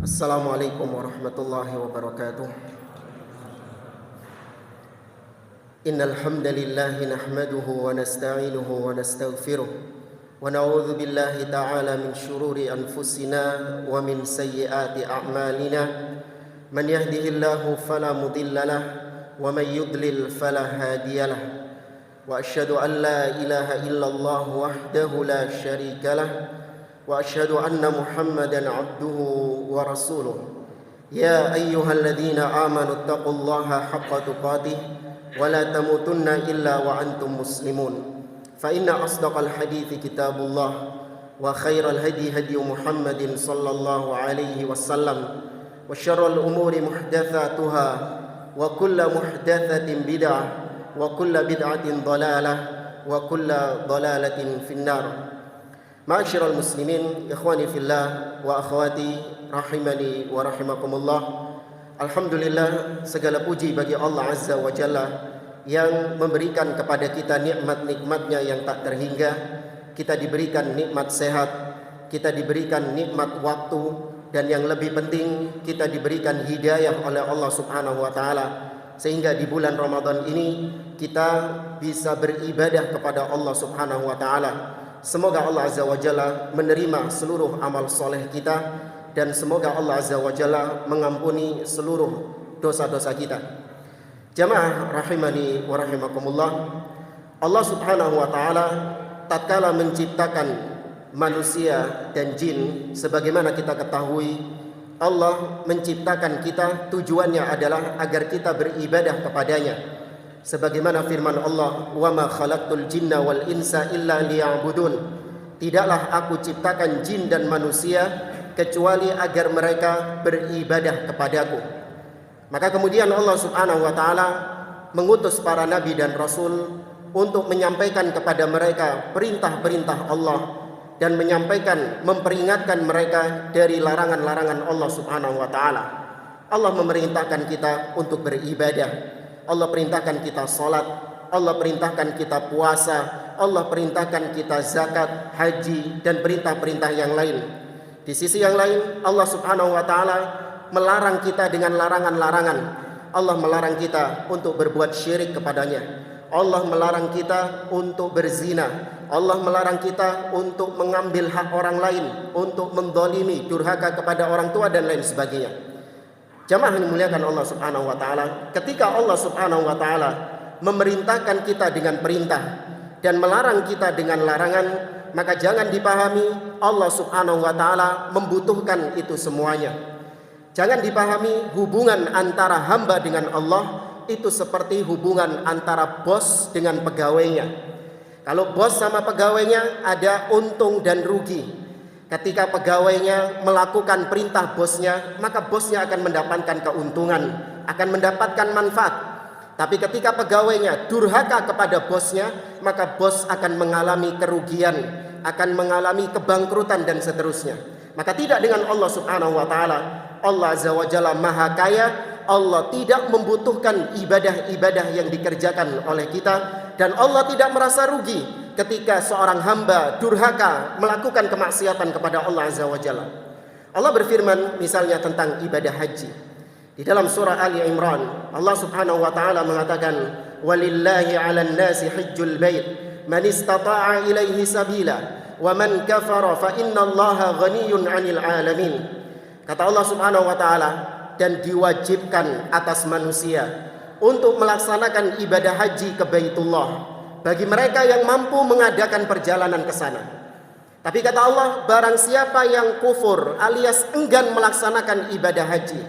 Assalamualaikum warahmatullahi wabarakatuh. Innal hamdalillah nahmaduhu wa nasta'inuhu wa nastaghfiruh wa na'udzu billahi ta'ala min shururi anfusina wa min sayyiati a'malina. Man yahdihillahu fala mudilla lahu wa man yudlil fala hadiya lahu. Wa asyhadu an la ilaha illallah wahdahu la syarika lahu وأشهد أن محمدا عبده ورسوله يا أيها الذين آمنوا اتقوا الله حق تقاته ولا تموتن إلا وأنتم مسلمون فإن أصدق الحديث كتاب الله وخير الهدي هدي محمد صلى الله عليه وسلم وشر الأمور محدثاتها وكل محدثة بدعة وكل بدعة ضلالة وكل ضلالة في النار. Ma'asyiral muslimin, ikhwani fillah wa akhwati rahimani wa rahimakumullah. Alhamdulillah, segala puji bagi Allah Azza wa Jalla yang memberikan kepada kita nikmat-nikmatnya yang tak terhingga. Kita diberikan nikmat sehat, kita diberikan nikmat waktu, dan yang lebih penting kita diberikan hidayah oleh Allah Subhanahu wa taala sehingga di bulan Ramadan ini kita bisa beribadah kepada Allah Subhanahu wa taala. Semoga Allah Azza wa Jalla menerima seluruh amal soleh kita, dan semoga Allah Azza wa Jalla mengampuni seluruh dosa-dosa kita. Jamaah rahimani wa rahimakumullah, Allah Subhanahu wa taala tatkala menciptakan manusia dan jin, sebagaimana kita ketahui, Allah menciptakan kita tujuannya adalah agar kita beribadah kepadanya. Sebagaimana firman Allah, "Wa ma khalaqtul jinna wal insa illa liya'budun." Tidaklah aku ciptakan jin dan manusia kecuali agar mereka beribadah kepadaku. Maka kemudian Allah Subhanahu wa taala mengutus para nabi dan rasul untuk menyampaikan kepada mereka perintah-perintah Allah dan menyampaikan, memperingatkan mereka dari larangan-larangan Allah Subhanahu wa taala. Allah memerintahkan kita untuk beribadah. Allah perintahkan kita salat, Allah perintahkan kita puasa, Allah perintahkan kita zakat, haji, dan perintah-perintah yang lain. Di sisi yang lain, Allah Subhanahu wa taala melarang kita dengan larangan-larangan. Allah melarang kita untuk berbuat syirik kepadanya. Allah melarang kita untuk berzina. Allah melarang kita untuk mengambil hak orang lain, untuk mendolimi, durhaka kepada orang tua, dan lain sebagainya. Jamaah yang dimuliakan Allah Subhanahu wa taala, ketika Allah Subhanahu wa taala memerintahkan kita dengan perintah dan melarang kita dengan larangan, maka jangan dipahami Allah Subhanahu wa taala membutuhkan itu semuanya. Jangan dipahami hubungan antara hamba dengan Allah itu seperti hubungan antara bos dengan pegawainya. Kalau bos sama pegawainya ada untung dan rugi. Ketika pegawainya melakukan perintah bosnya, maka bosnya akan mendapatkan keuntungan, akan mendapatkan manfaat. Tapi ketika pegawainya durhaka kepada bosnya, maka bos akan mengalami kerugian, akan mengalami kebangkrutan, dan seterusnya. Maka tidak dengan Allah Subhanahu wa taala. Allah Azza wa Jalla Maha Kaya. Allah tidak membutuhkan ibadah-ibadah yang dikerjakan oleh kita, dan Allah tidak merasa rugi ketika seorang hamba durhaka melakukan kemaksiatan kepada Allah Azza wa Jalla. Allah berfirman misalnya tentang ibadah haji. Di dalam surah Ali Imran, Allah Subhanahu wa taala mengatakan, "Walillahi 'alan nasi hajjul bait man istata'a ilaihi sabila wa man kafara fa innallaha ghaniyyun 'anil 'alamin." Kata Allah Subhanahu wa taala, dan diwajibkan atas manusia untuk melaksanakan ibadah haji ke Baitullah bagi mereka yang mampu mengadakan perjalanan ke sana. Tapi kata Allah, barang siapa yang kufur alias enggan melaksanakan ibadah haji.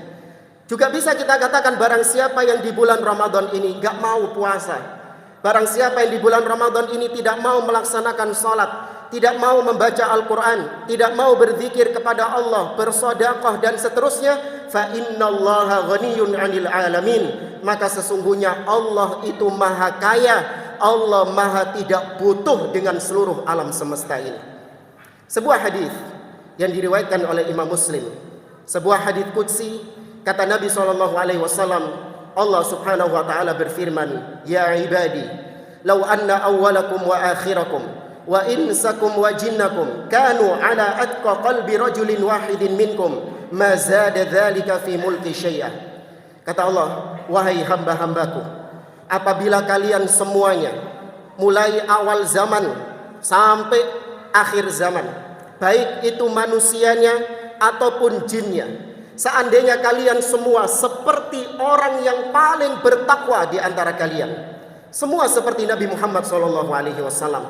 Juga bisa kita katakan barang siapa yang di bulan Ramadan ini gak mau puasa. Barang siapa yang di bulan Ramadan ini tidak mau melaksanakan salat, tidak mau membaca Al-Quran, tidak mau berzikir kepada Allah, bersedekah, dan seterusnya, fa innallaha ghaniyyun 'anil 'alamin. Maka sesungguhnya Allah itu Maha Kaya, Allah Maha tidak butuh dengan seluruh alam semesta ini. Sebuah hadis yang diriwayatkan oleh Imam Muslim, sebuah hadis qudsi, kata Nabi SAW, Allah Subhanahu wa taala berfirman, "Ya ibadi, "Law anna awwalakum wa akhirakum wa insakum wa jinnakum kanu ala atqa qalbi rajulin wahidin minkum ma zada dzalika fi mulki syai'an." Kata Allah, "Wahai hamba-hambaku, apabila kalian semuanya mulai awal zaman sampai akhir zaman, baik itu manusianya ataupun jinnya, seandainya kalian semua seperti orang yang paling bertakwa di antara kalian, semua seperti Nabi Muhammad SAW,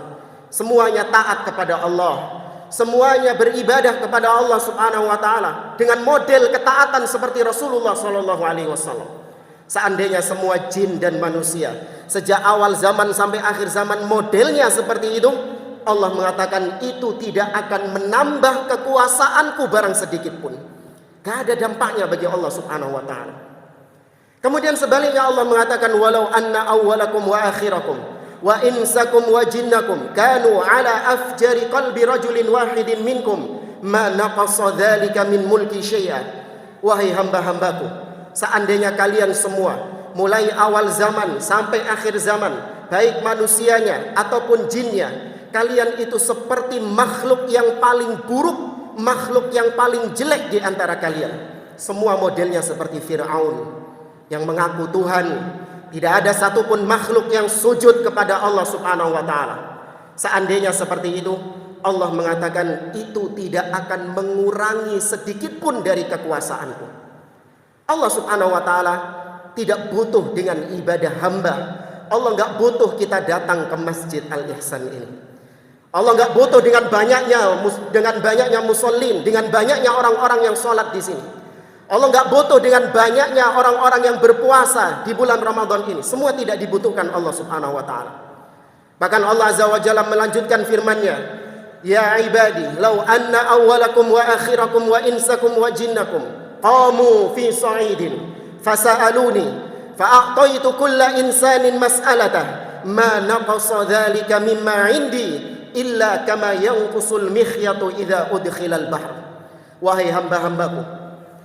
semuanya taat kepada Allah, semuanya beribadah kepada Allah Subhanahu wa taala dengan model ketaatan seperti Rasulullah SAW. Seandainya semua jin dan manusia sejak awal zaman sampai akhir zaman modelnya seperti itu, Allah mengatakan itu tidak akan menambah kekuasaanku barang sedikit pun. Gak ada dampaknya bagi Allah Subhanahu wa taala. Kemudian sebaliknya Allah mengatakan, "Walau anna awwalakum wa akhirakum wa insakum wa jinnakum kanu ala afjari qalbi rajulin wahidin minkum ma naqasa dzalika min mulki syai'an." Wahai hamba-hambaku, seandainya kalian semua mulai awal zaman sampai akhir zaman, baik manusianya ataupun jinnya, kalian itu seperti makhluk yang paling buruk, makhluk yang paling jelek di antara kalian. Semua modelnya seperti Fir'aun yang mengaku Tuhan. Tidak ada satupun makhluk yang sujud kepada Allah Subhanahu wa taala. Seandainya seperti itu, Allah mengatakan itu tidak akan mengurangi sedikit pun dari kekuasaanku. Allah Subhanahu wa taala tidak butuh dengan ibadah hamba. Allah nggak butuh kita datang ke Masjid Al-Ihsan ini. Allah nggak butuh dengan banyaknya musallin, dengan banyaknya orang-orang yang sholat di sini. Allah nggak butuh dengan banyaknya orang-orang yang berpuasa di bulan Ramadan ini. Semua tidak dibutuhkan Allah Subhanahu wa taala. Bahkan Allah Azza wa Jalla melanjutkan firman-Nya, "Ya ibadi, law anna awwalakum wa akhirakum wa insakum wa jinnakum qamu fi sa'idin fasa'aluni fa'a'taitu kulla insanin mas'alatah ma naqasa dzalika mimma 'indi illa kama yanqusul mikhyatu idza udkhilal bahr." Wahai hamba-hambaku,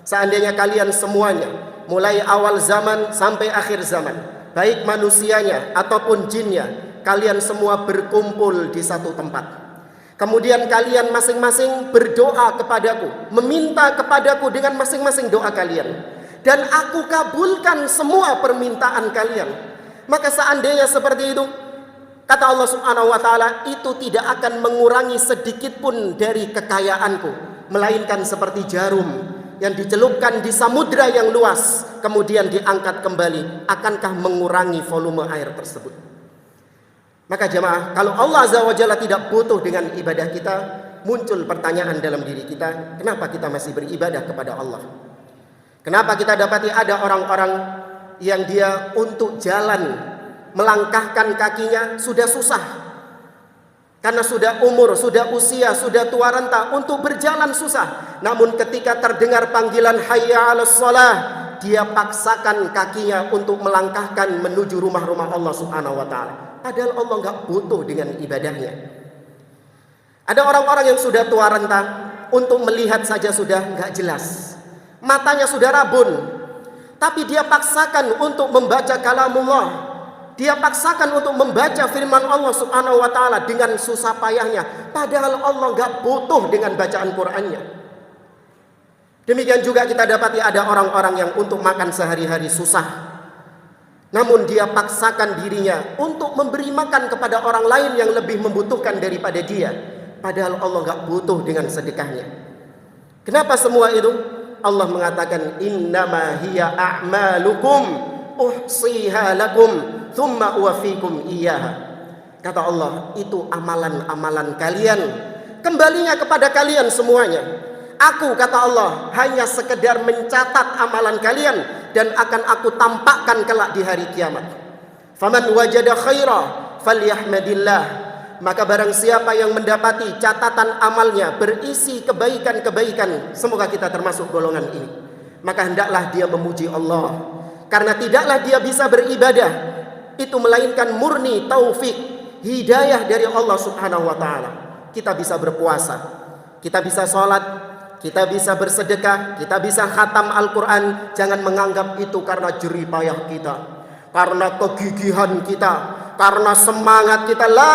seandainya kalian semuanya mulai awal zaman sampai akhir zaman, baik manusianya ataupun jinnya, kalian semua berkumpul di satu tempat. Kemudian kalian masing-masing berdoa kepadaku, meminta kepadaku dengan masing-masing doa kalian, dan aku kabulkan semua permintaan kalian. Maka seandainya seperti itu, kata Allah Subhanahu wa taala, itu tidak akan mengurangi sedikit pun dari kekayaanku, melainkan seperti jarum yang dicelupkan di samudra yang luas kemudian diangkat kembali, akankah mengurangi volume air tersebut? Maka jemaah, kalau Allah Azza wa Jalla tidak butuh dengan ibadah kita, muncul pertanyaan dalam diri kita, kenapa kita masih beribadah kepada Allah? Kenapa kita dapati ada orang-orang yang dia untuk jalan, melangkahkan kakinya sudah susah, karena sudah umur, sudah usia, sudah tua renta, untuk berjalan susah. Namun ketika terdengar panggilan hayya 'alas shalah, dia paksakan kakinya untuk melangkahkan menuju rumah-rumah Allah Subhanahu wa taala. Padahal Allah nggak butuh dengan ibadahnya. Ada orang-orang yang sudah tua renta, untuk melihat saja sudah nggak jelas, matanya sudah rabun, tapi dia paksakan untuk membaca kalamullah. Dia paksakan untuk membaca firman Allah Subhanahu wa taala dengan susah payahnya, padahal Allah nggak butuh dengan bacaan Qur'annya. Demikian juga kita dapati ada orang-orang yang untuk makan sehari-hari susah, namun dia paksakan dirinya untuk memberi makan kepada orang lain yang lebih membutuhkan daripada dia, padahal Allah nggak butuh dengan sedekahnya. Kenapa semua itu? Allah mengatakan, "Innama hiya a'malukum uhsiha lakum thumma uwafikum iyyaha." Kata Allah, itu amalan-amalan kalian, kembalinya kepada kalian semuanya. Aku, kata Allah, hanya sekedar mencatat amalan kalian dan akan aku tampakkan kelak di hari kiamat. Faman wajada khaira falyahmadillah. Maka barang siapa yang mendapati catatan amalnya berisi kebaikan-kebaikan, semoga kita termasuk golongan ini, maka hendaklah dia memuji Allah, karena tidaklah dia bisa beribadah itu melainkan murni taufik, hidayah dari Allah Subhanahu wa taala. Kita bisa berpuasa, kita bisa sholat, kita bisa bersedekah, kita bisa khatam Al-Quran. Jangan menganggap itu karena jerih payah kita, karena kegigihan kita, karena semangat kita, la.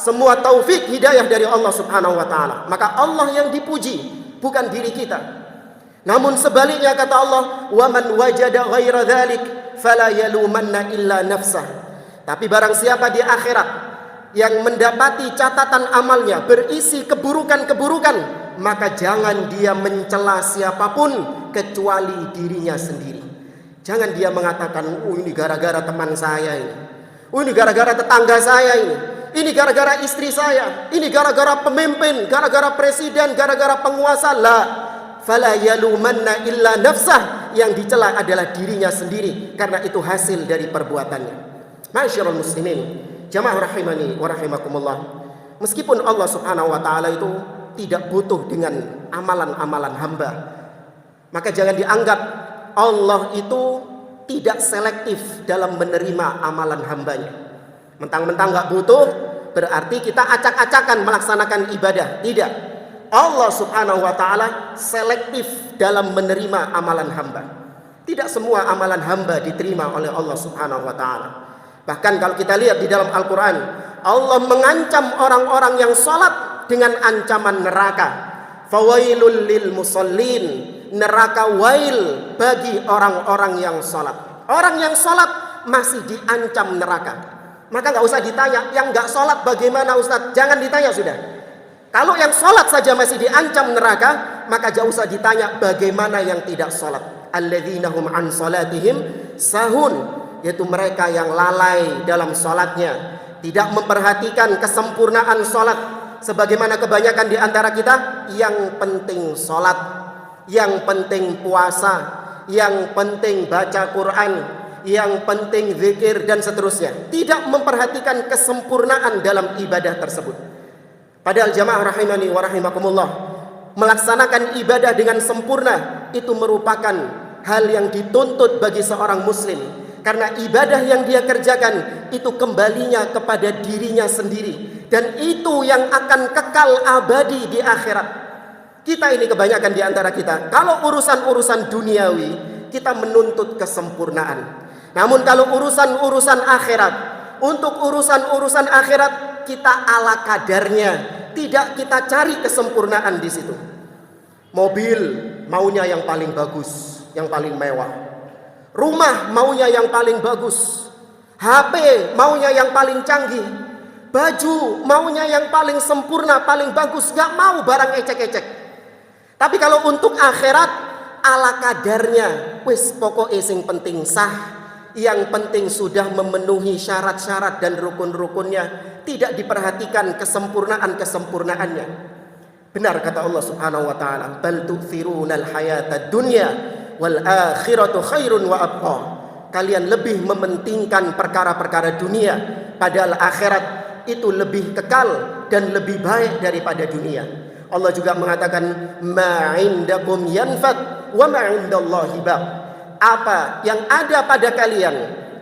Semua taufik hidayah dari Allah Subhanahu wa taala. Maka Allah yang dipuji, bukan diri kita. Namun sebaliknya kata Allah, wa man wajada ghaira dzalik fala yalumanna illa nafsah. Tapi barang siapa di akhirat yang mendapati catatan amalnya berisi keburukan-keburukan, maka jangan dia mencela siapapun kecuali dirinya sendiri. Jangan dia mengatakan, ini gara-gara teman saya ini gara-gara tetangga saya ini gara-gara istri saya, ini gara-gara pemimpin, gara-gara presiden, gara-gara penguasa. La, fala yalumanna illa nafsah. Yang dicela adalah dirinya sendiri, karena itu hasil dari perbuatannya. Ma'asyiral muslimin, jamaah rahimani wa rahimakumullah. Meskipun Allah Subhanahu wa taala itu tidak butuh dengan amalan-amalan hamba, maka jangan dianggap Allah itu tidak selektif dalam menerima amalan hambanya. Mentang-mentang gak butuh, berarti kita acak-acakan melaksanakan ibadah. Tidak. Allah Subhanahu wa ta'ala selektif dalam menerima amalan hamba. Tidak semua amalan hamba diterima oleh Allah Subhanahu wa ta'ala. Bahkan kalau kita lihat di dalam Al-Quran, Allah mengancam orang-orang yang sholat dengan ancaman neraka. Fawailul lil musallin. Neraka wail bagi orang-orang yang sholat. Orang yang sholat masih diancam neraka. Maka gak usah ditanya, yang gak sholat bagaimana Ustaz? Jangan ditanya sudah. Kalau yang sholat saja masih diancam neraka, maka gak usah ditanya bagaimana yang tidak sholat. Alladzina hum an sholatihim sahun, yaitu mereka yang lalai dalam sholatnya, tidak memperhatikan kesempurnaan sholat. Sebagaimana kebanyakan di antara kita, yang penting sholat, yang penting puasa, yang penting baca Quran, yang penting zikir dan seterusnya. Tidak memperhatikan kesempurnaan dalam ibadah tersebut. Padahal jamaah rahimani wa rahimakumullah, melaksanakan ibadah dengan sempurna itu merupakan hal yang dituntut bagi seorang muslim. Karena ibadah yang dia kerjakan itu kembalinya kepada dirinya sendiri, dan itu yang akan kekal abadi di akhirat. Kita ini kebanyakan di antara kita, kalau urusan-urusan duniawi kita menuntut kesempurnaan. Namun kalau urusan-urusan akhirat, untuk urusan-urusan akhirat kita ala kadarnya, tidak kita cari kesempurnaan di situ. Mobil maunya yang paling bagus, yang paling mewah. Rumah maunya yang paling bagus. HP maunya yang paling canggih. Baju maunya yang paling sempurna, paling bagus, gak mau barang ecek-ecek. Tapi kalau untuk akhirat ala kadarnya, wis pokoknya sing penting sah. Yang penting sudah memenuhi syarat-syarat dan rukun-rukunnya, tidak diperhatikan kesempurnaan-kesempurnaannya. Benar kata Allah Subhanahu wa taala, bal tu'thirunal hayatad dunya wal akhiratu khairun wa abqa. Kalian lebih mementingkan perkara-perkara dunia, padahal akhirat itu lebih kekal dan lebih baik daripada dunia. Allah juga mengatakan, ma indakum yanfad wa ma indallahi baq. Apa yang ada pada kalian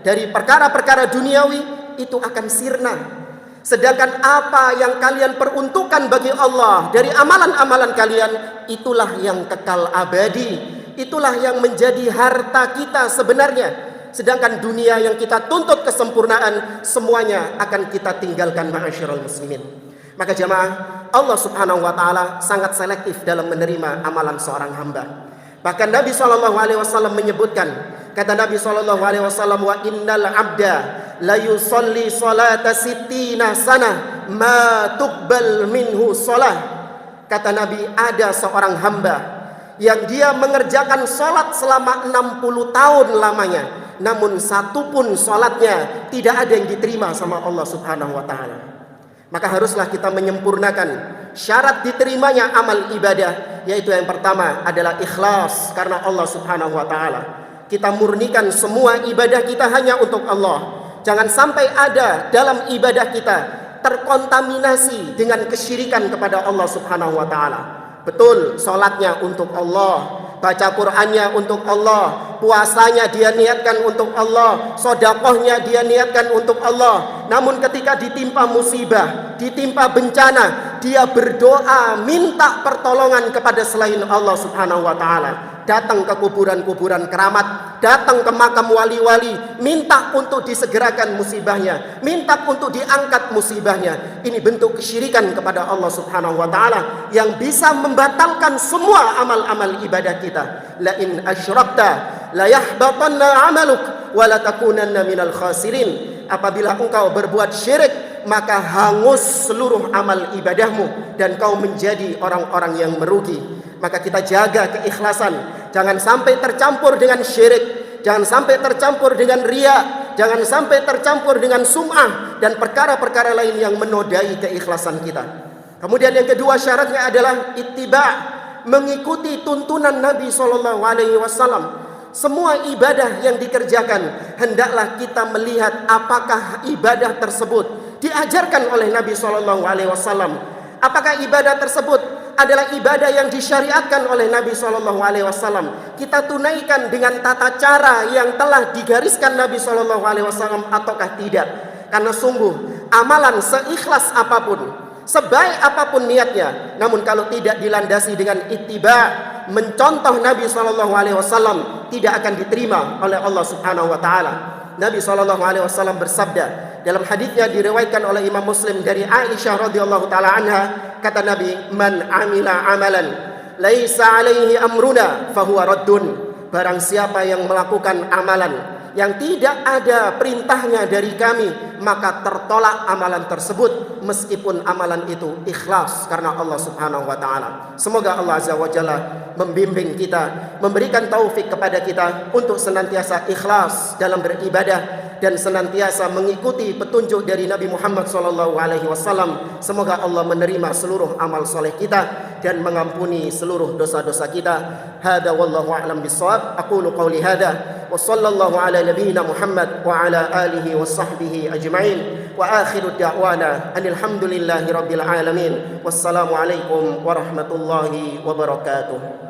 dari perkara-perkara duniawi itu akan sirna. Sedangkan apa yang kalian peruntukkan bagi Allah dari amalan-amalan kalian, itulah yang kekal abadi. Itulah yang menjadi harta kita sebenarnya. Sedangkan dunia yang kita tuntut kesempurnaan, semuanya akan kita tinggalkan, ma'asyiral muslimin. Maka jamaah, Allah Subhanahu wa taala sangat selektif dalam menerima amalan seorang hamba. Bahkan Nabi SAW menyebutkan, kata Nabi SAW, wa innal abda la yusalli salata sittina sanah ma tuqbal minhu salah. Kata Nabi, ada seorang hamba yang dia mengerjakan salat selama 60 tahun lamanya, namun satu pun salatnya tidak ada yang diterima sama Allah Subhanahu wa taala. Maka haruslah kita menyempurnakan syarat diterimanya amal ibadah, yaitu yang pertama adalah ikhlas karena Allah Subhanahu wa taala. Kita murnikan semua ibadah kita hanya untuk Allah. Jangan sampai ada dalam ibadah kita terkontaminasi dengan kesyirikan kepada Allah Subhanahu wa taala. Betul, salatnya untuk Allah, baca Qur'annya untuk Allah, puasanya dia niatkan untuk Allah, sedekahnya dia niatkan untuk Allah. Namun ketika ditimpa musibah, ditimpa bencana, dia berdoa minta pertolongan kepada selain Allah Subhanahu wa taala. datang ke kuburan-kuburan keramat, datang ke makam wali-wali, minta untuk disegerakan musibahnya, minta untuk diangkat musibahnya. Ini bentuk kesyirikan kepada Allah Subhanahu wa taala yang bisa membatalkan semua amal-amal ibadah kita. La in asyrakta la yahbatanna 'amaluk wa la takunanna minal khasirin. Apabila engkau berbuat syirik, maka hangus seluruh amal ibadahmu dan kau menjadi orang-orang yang merugi. Maka kita jaga keikhlasan, jangan sampai tercampur dengan syirik, jangan sampai tercampur dengan riya, jangan sampai tercampur dengan sum'ah dan perkara-perkara lain yang menodai keikhlasan kita. Kemudian yang kedua syaratnya adalah ittiba', mengikuti tuntunan Nabi SAW. Semua ibadah yang dikerjakan hendaklah kita melihat apakah ibadah tersebut diajarkan oleh Nabi SAW. Apakah ibadah tersebut adalah ibadah yang disyariatkan oleh Nabi SAW? Kita tunaikan dengan tata cara yang telah digariskan Nabi SAW ataukah tidak? Karena sungguh amalan seikhlas apapun, sebaik apapun niatnya, namun kalau tidak dilandasi dengan ittiba', mencontoh Nabi SAW, tidak akan diterima oleh Allah Subhanahu wa taala. Nabi SAW bersabda dalam hadisnya diriwayatkan oleh Imam Muslim dari Aisyah radhiyallahu taala anha, kata Nabi, "Man amila amalan laisa alaihi amruna fahuwa raddun." Barang siapa yang melakukan amalan yang tidak ada perintahnya dari kami, maka tertolak amalan tersebut, meskipun amalan itu ikhlas karena Allah Subhanahu wa taala. Semoga Allah Azza wa Jalla membimbing kita, memberikan taufik kepada kita untuk senantiasa ikhlas dalam beribadah dan senantiasa mengikuti petunjuk dari Nabi Muhammad SAW. Semoga Allah menerima seluruh amal soleh kita dan mengampuni seluruh dosa-dosa kita. Hada wallahu a'lam bissawab. Aqulu qawli hada wa sallallahu ala nabiyyina Muhammad wa ala alihi wa sahbihi ajma'in. Wa akhiru da'wana anil hamdulillahi rabbil alamin. Wassalamu alaikum warahmatullahi wabarakatuh.